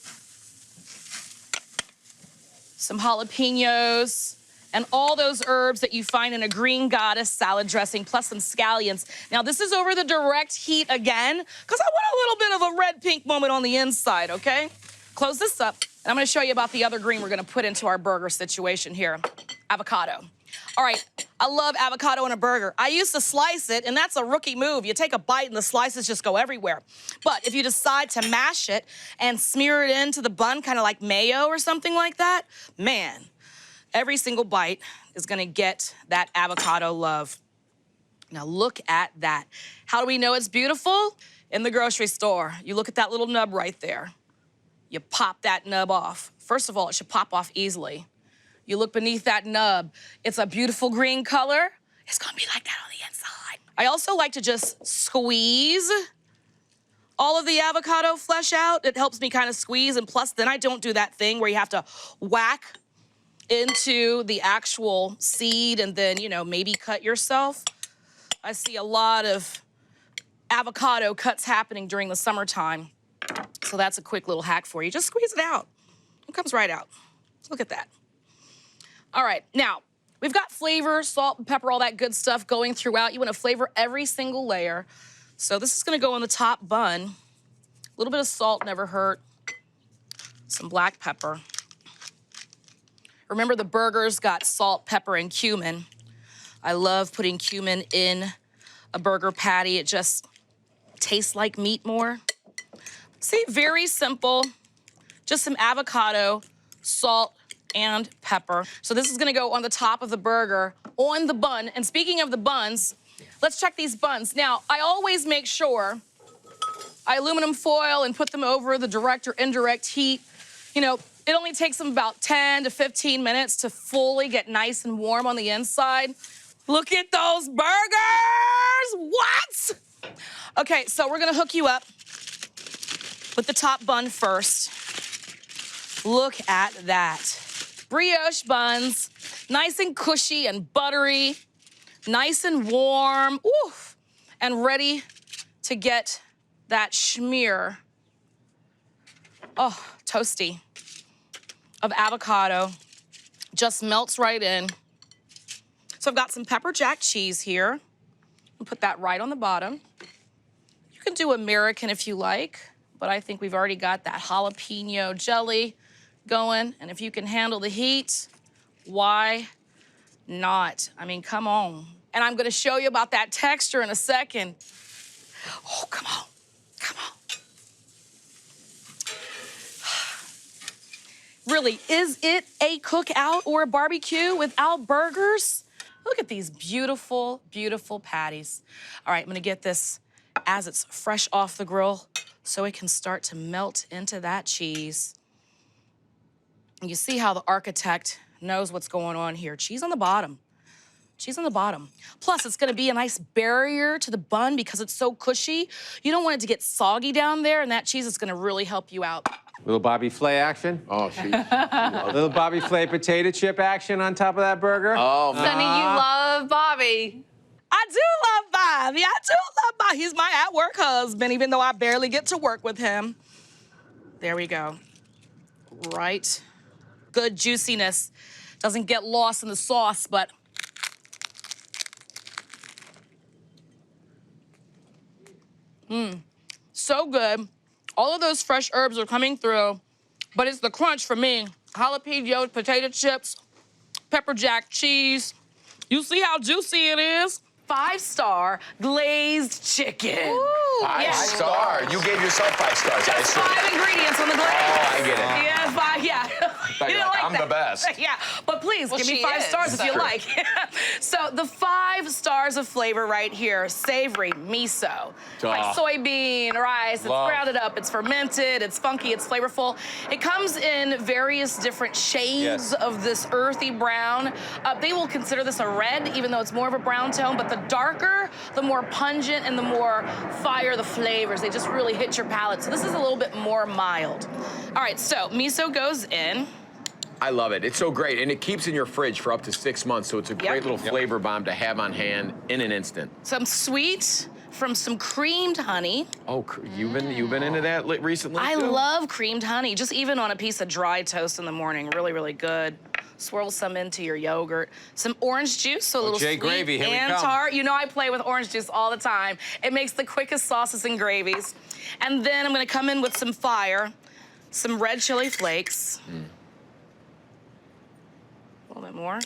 some jalapenos, and all those herbs that you find in a green goddess salad dressing, plus some scallions. Now, this is over the direct heat again, because I want a little bit of a red-pink moment on the inside, okay? Close this up, and I'm gonna show you about the other green we're gonna put into our burger situation here, avocado. All right, I love avocado in a burger. I used to slice it, and that's a rookie move. You take a bite and the slices just go everywhere. But if you decide to mash it and smear it into the bun, kind of like mayo or something like that, man, every single bite is gonna get that avocado love. Now look at that. How do we know it's beautiful? In the grocery store, you look at that little nub right there. You pop that nub off. First of all, it should pop off easily. You look beneath that nub, it's a beautiful green color. It's gonna be like that on the inside. I also like to just squeeze all of the avocado flesh out. It helps me kind of squeeze, and plus then I don't do that thing where you have to whack into the actual seed and then, you know, maybe cut yourself. I see a lot of avocado cuts happening during the summertime. So that's a quick little hack for you. Just squeeze it out. It comes right out. Look at that. All right, now, we've got flavor, salt and pepper, all that good stuff going throughout. You want to flavor every single layer. So this is going to go on the top bun. A little bit of salt never hurt. Some black pepper. Remember, the burger's got salt, pepper, and cumin. I love putting cumin in a burger patty. It just tastes like meat more. See, very simple. Just some avocado, salt, and pepper. So this is gonna go on the top of the burger, on the bun. And speaking of the buns, let's check these buns. Now, I always make sure I aluminum foil and put them over the direct or indirect heat. You know, it only takes them about 10 to 15 minutes to fully get nice and warm on the inside. Look at those burgers! What? Okay, so we're gonna hook you up with the top bun first. Look at that. Brioche buns, nice and cushy and buttery, nice and warm, oof, and ready to get that schmear, oh, toasty, of avocado. Just melts right in. So I've got some pepper jack cheese here. I'll put that right on the bottom. You can do American if you like, but I think we've already got that jalapeno jelly going, and if you can handle the heat, why not? I mean, come on. And I'm gonna show you about that texture in a second. Oh, come on, come on. Really, is it a cookout or a barbecue without burgers? Look at these beautiful, beautiful patties. All right, I'm gonna get this as it's fresh off the grill so it can start to melt into that cheese. You see how the architect knows what's going on here. Cheese on the bottom. Cheese on the bottom. Plus, it's gonna be a nice barrier to the bun because it's so cushy. You don't want it to get soggy down there, and that cheese is gonna really help you out. Little Bobby Flay action. Oh, shoot. A little Bobby Flay potato chip action on top of that burger. Oh, man. Sonny, you love Bobby. I do love Bobby. I do love Bobby. He's my at-work husband, even though I barely get to work with him. There we go. Right. Good juiciness. Doesn't get lost in the sauce, but so good. All of those fresh herbs are coming through, but it's the crunch for me. Jalapeno potato chips, pepper jack cheese. You see how juicy it is? 5-star glazed chicken. Ooh. Five star. You gave yourself 5 stars. I Just assume. 5 ingredients on the glaze. Oh, I get it. Yeah, 5, yeah. You didn't Like, like I'm that. the best. Yeah, but please, Well, give me she 5 is. stars if you Sure. like. So the 5 stars of flavor right here, savory, miso, like soybean, rice, it's Love. grounded up, it's fermented, it's funky, it's flavorful. It comes in various different shades Yes. of this earthy brown. They will consider this a red, even though it's more of a brown tone, but the darker, the more pungent and the more fire the flavors. They just really hit your palate. So this is a little bit more mild. All right, so miso goes in. I love it. It's so great, and it keeps in your fridge for up to 6 months, so it's a great little flavor bomb to have on hand in an instant. Some sweet, from some creamed honey. Oh, you've been into that recently? I too? love creamed honey, just even on a piece of dry toast in the morning. Really, really good. Swirl some into your yogurt. Some orange juice, so a little Jay sweet gravy, here we and come. tart. You know I play with orange juice all the time. It makes the quickest sauces and gravies. And then I'm gonna come in with some fire, some red chili flakes. A little bit more.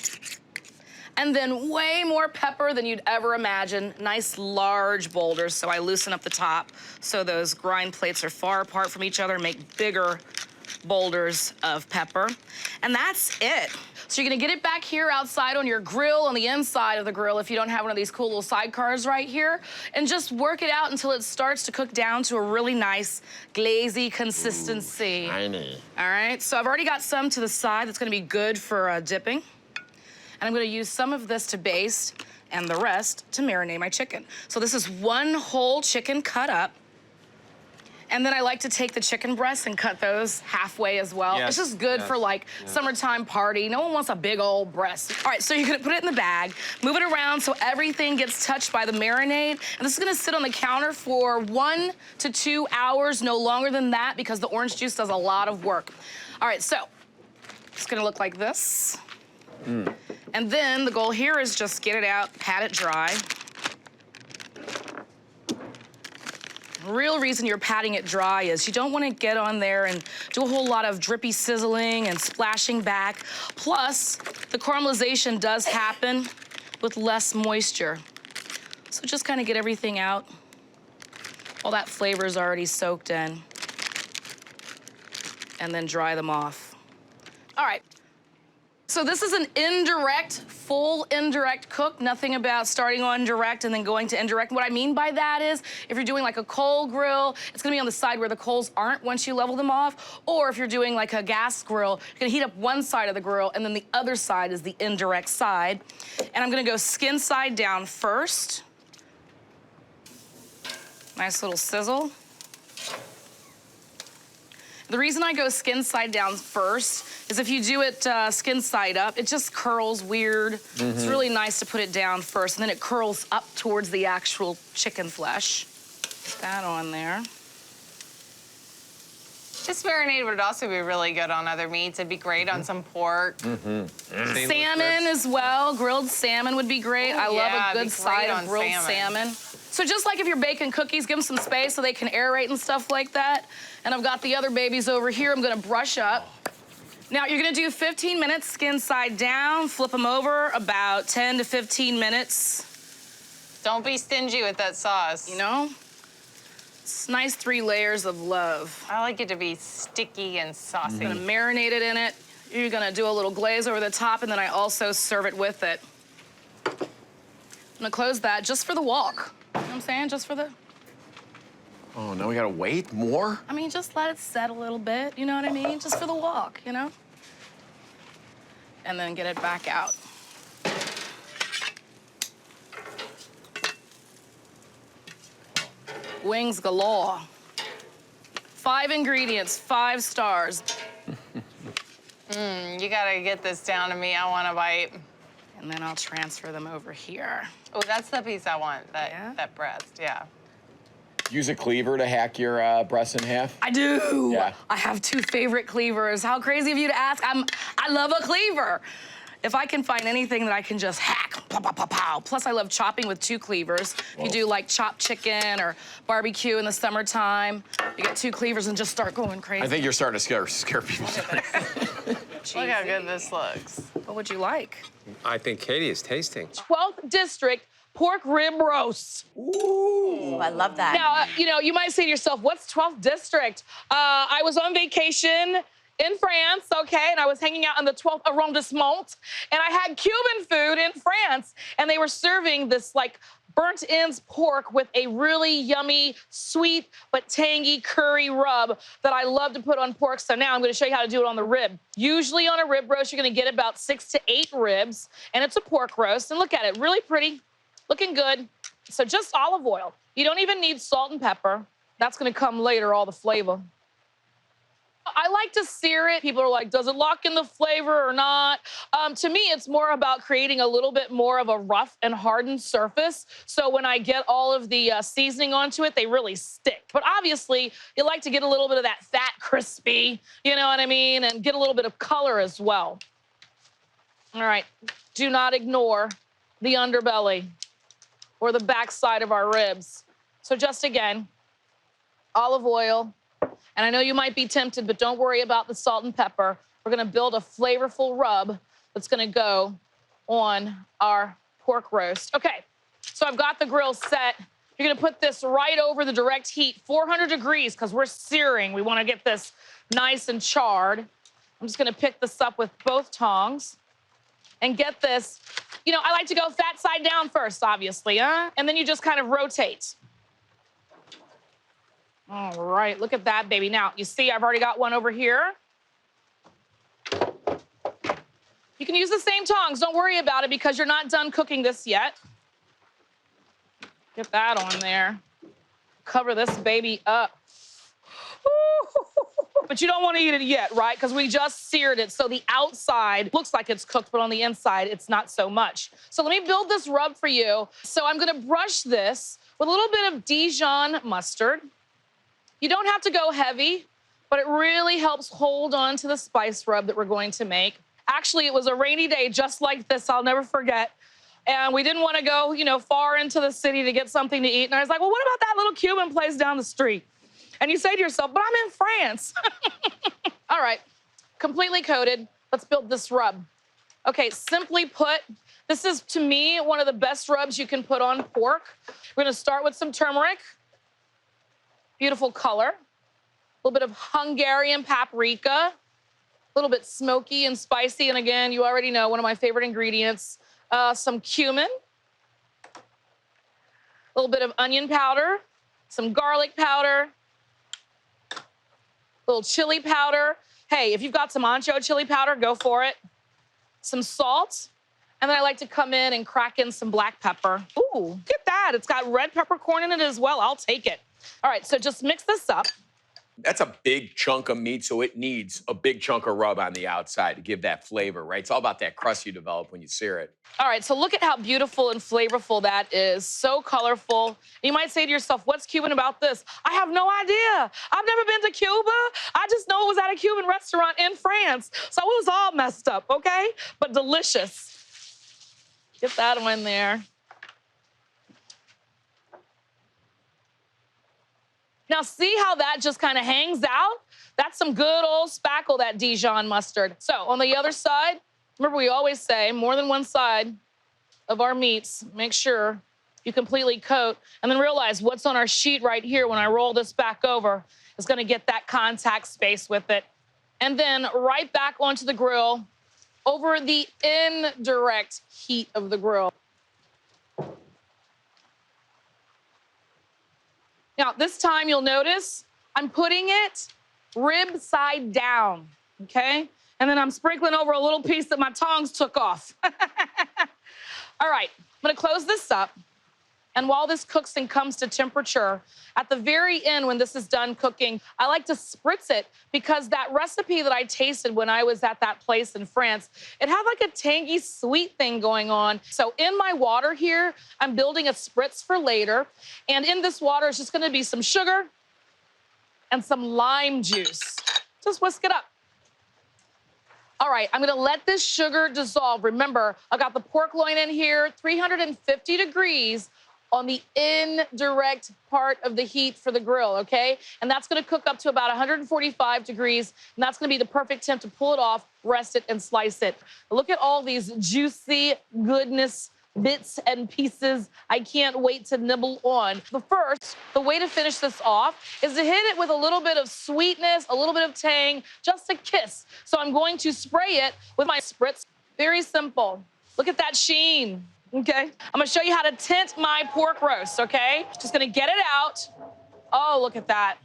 And then way more pepper than you'd ever imagine. Nice large boulders, so I loosen up the top so those grind plates are far apart from each other, make bigger boulders of pepper. And that's it. So you're gonna get it back here outside on your grill, on the inside of the grill if you don't have one of these cool little sidecars right here, and just work it out until it starts to cook down to a really nice glazy consistency. Tiny. All right, so I've already got some to the side that's gonna be good for dipping. And I'm gonna use some of this to baste and the rest to marinate my chicken. So this is one whole chicken cut up. And then I like to take the chicken breasts and cut those halfway as well. Yes, It's just good yes, for like summertime party. No one wants a big old breast. All right, so you're gonna put it in the bag, move it around so everything gets touched by the marinade. And this is gonna sit on the counter for 1 to 2 hours, no longer than that, because the orange juice does a lot of work. All right, so it's gonna look like this. And then the goal here is just get it out, pat it dry. The real reason you're patting it dry is you don't want to get on there and do a whole lot of drippy sizzling and splashing back. Plus, the caramelization does happen with less moisture. So just kind of get everything out. All that flavor is already soaked in. And then dry them off. All right. So this is an indirect, full indirect cook. Nothing about starting on direct and then going to indirect. What I mean by that is if you're doing like a coal grill, it's gonna be on the side where the coals aren't once you level them off. Or if you're doing like a gas grill, you're gonna heat up one side of the grill and then the other side is the indirect side. And I'm gonna go skin side down first. Nice little sizzle. The reason I go skin side down first is if you do it skin side up, it just curls weird. It's really nice to put it down first, and then it curls up towards the actual chicken flesh. Put that on there. This marinade would also be really good on other meats. It'd be great on some pork. Salmon as well. Grilled salmon would be great. I love a good side of grilled salmon. So just like if you're baking cookies, give them some space so they can aerate and stuff like that. And I've got the other babies over here I'm gonna brush up. Now you're gonna do 15 minutes skin side down, flip them over about 10 to 15 minutes. Don't be stingy with that sauce. You know? It's nice 3 layers of love. I like it to be sticky and saucy. I'm gonna marinate it in it. You're gonna do a little glaze over the top, and then I also serve it with it. I'm gonna close that just for the walk. You know what I'm saying? Just for the... Oh, now we gotta wait more? I mean, just let it set a little bit, you know what I mean? Just for the walk, you know? And then get it back out. Wings galore. 5 ingredients, 5 stars. You gotta get this down to me. I want a bite. And then I'll transfer them over here. Oh, that's the piece I want, that breast, yeah. Use a cleaver to hack your breasts in half? I do. Yeah. I have 2 favorite cleavers. How crazy of you to ask? I love a cleaver. If I can find anything that I can just hack, pow, pow, pow, pow. Plus, I love chopping with 2 cleavers. If you do like chopped chicken or barbecue in the summertime, you get 2 cleavers and just start going crazy. I think you're starting to scare people. Look how good this looks. What would you like? I think Katie is tasting. 12th District pork rib roast. Ooh, I love that. Now, you know, you might say to yourself, what's 12th District? I was on vacation in France, okay, and I was hanging out in the 12th arrondissement, and I had Cuban food in France, and they were serving this, like, burnt ends pork with a really yummy, sweet, but tangy curry rub that I love to put on pork. So now I'm gonna show you how to do it on the rib. Usually on a rib roast, you're gonna get about 6 to 8 ribs, and it's a pork roast, and look at it, really pretty, looking good. So just olive oil. You don't even need salt and pepper. That's gonna come later, all the flavor. I like to sear it. People are like, does it lock in the flavor or not? To me, it's more about creating a little bit more of a rough and hardened surface. So when I get all of the seasoning onto it, they really stick. But obviously, you like to get a little bit of that fat crispy, you know what I mean? And get a little bit of color as well. All right, do not ignore the underbelly or the backside of our ribs. So just again, olive oil. And I know you might be tempted, but don't worry about the salt and pepper. We're gonna build a flavorful rub that's gonna go on our pork roast. Okay, so I've got the grill set. You're gonna put this right over the direct heat, 400 degrees, because we're searing. We wanna get this nice and charred. I'm just gonna pick this up with both tongs and get this. You know, I like to go fat side down first, obviously, huh? And then you just kind of rotate. All right, look at that, baby. Now, you see I've already got one over here. You can use the same tongs. Don't worry about it because you're not done cooking this yet. Get that on there. Cover this baby up. But you don't want to eat it yet, right? Because we just seared it. So the outside looks like it's cooked, but on the inside, it's not so much. So let me build this rub for you. So I'm going to brush this with a little bit of Dijon mustard. You don't have to go heavy, but it really helps hold on to the spice rub that we're going to make. Actually, it was a rainy day just like this, I'll never forget. And we didn't want to go, you know, far into the city to get something to eat. And I was like, well, what about that little Cuban place down the street? And you say to yourself, but I'm in France. All right, completely coated. Let's build this rub. Okay, simply put, this is, to me, one of the best rubs you can put on pork. We're gonna start with some turmeric. Beautiful color. A little bit of Hungarian paprika. A little bit smoky and spicy. And again, you already know one of my favorite ingredients. Some cumin. A little bit of onion powder. Some garlic powder. A little chili powder. Hey, if you've got some ancho chili powder, go for it. Some salt. And then I like to come in and crack in some black pepper. Ooh, get that. It's got red peppercorn in it as well. I'll take it. All right, so just mix this up. That's a big chunk of meat, so it needs a big chunk of rub on the outside to give that flavor, right? It's all about that crust you develop when you sear it. All right, so look at how beautiful and flavorful that is. So colorful. You might say to yourself, what's Cuban about this? I have no idea. I've never been to Cuba. I just know it was at a Cuban restaurant in France. So it was all messed up, okay? But delicious. Get that one there. Now, see how that just kind of hangs out? That's some good old spackle, that Dijon mustard. So on the other side, remember we always say more than one side of our meats, make sure you completely coat, and then realize what's on our sheet right here when I roll this back over is gonna get that contact space with it. And then right back onto the grill over the indirect heat of the grill. Now, this time you'll notice I'm putting it rib side down, okay? And then I'm sprinkling over a little piece that my tongs took off. All right, I'm gonna close this up. And while this cooks and comes to temperature, at the very end when this is done cooking, I like to spritz it because that recipe that I tasted when I was at that place in France, it had like a tangy sweet thing going on. So in my water here, I'm building a spritz for later. And in this water is just gonna be some sugar and some lime juice. Just whisk it up. All right, I'm gonna let this sugar dissolve. Remember, I got the pork loin in here, 350 degrees on the indirect part of the heat for the grill, okay? And that's gonna cook up to about 145 degrees, and that's gonna be the perfect temp to pull it off, rest it, and slice it. Look at all these juicy goodness bits and pieces I can't wait to nibble on. But first, the way to finish this off is to hit it with a little bit of sweetness, a little bit of tang, just a kiss. So I'm going to spray it with my spritz. Very simple. Look at that sheen. Okay, I'm gonna show you how to tint my pork roast, okay? Just gonna get it out. Oh, look at that.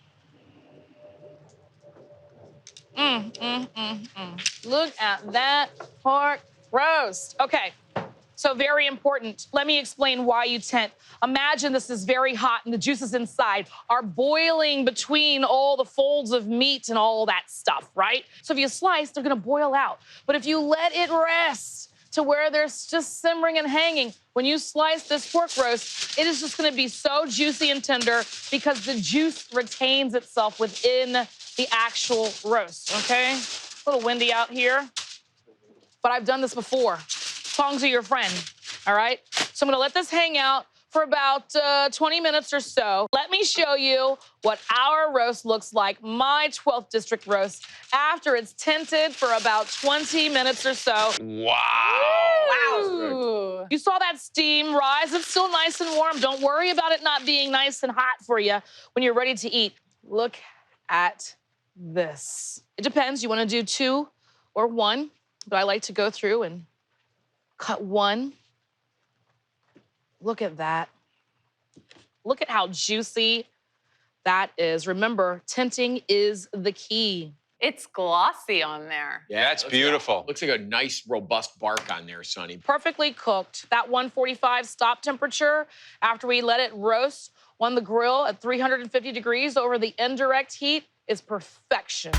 Look at that pork roast. Okay, So very important. Let me explain why you tent. Imagine this is very hot and the juices inside are boiling between all the folds of meat and all that stuff, right? So if you slice, they're gonna boil out. But if you let it rest to where they're just simmering and hanging, when you slice this pork roast, it is just gonna be so juicy and tender because the juice retains itself within the actual roast, okay? A little windy out here, but I've done this before. Tongs are your friend, all right? So I'm gonna let this hang out for about 20 minutes or so. Let me show you what our roast looks like, my 12th district roast, after it's tinted for about 20 minutes or so. Wow. You saw that steam rise. It's still nice and warm. Don't worry about it not being nice and hot for you when you're ready to eat. Look at this. It depends. You wanna do 2 or 1, but I like to go through and cut 1. Look at that. Look at how juicy that is. Remember, tinting is the key. It's glossy on there. Yeah, That's beautiful. Looks like a nice, robust bark on there, Sonny. Perfectly cooked. That 145 stop temperature after we let it roast on the grill at 350 degrees over the indirect heat is perfection.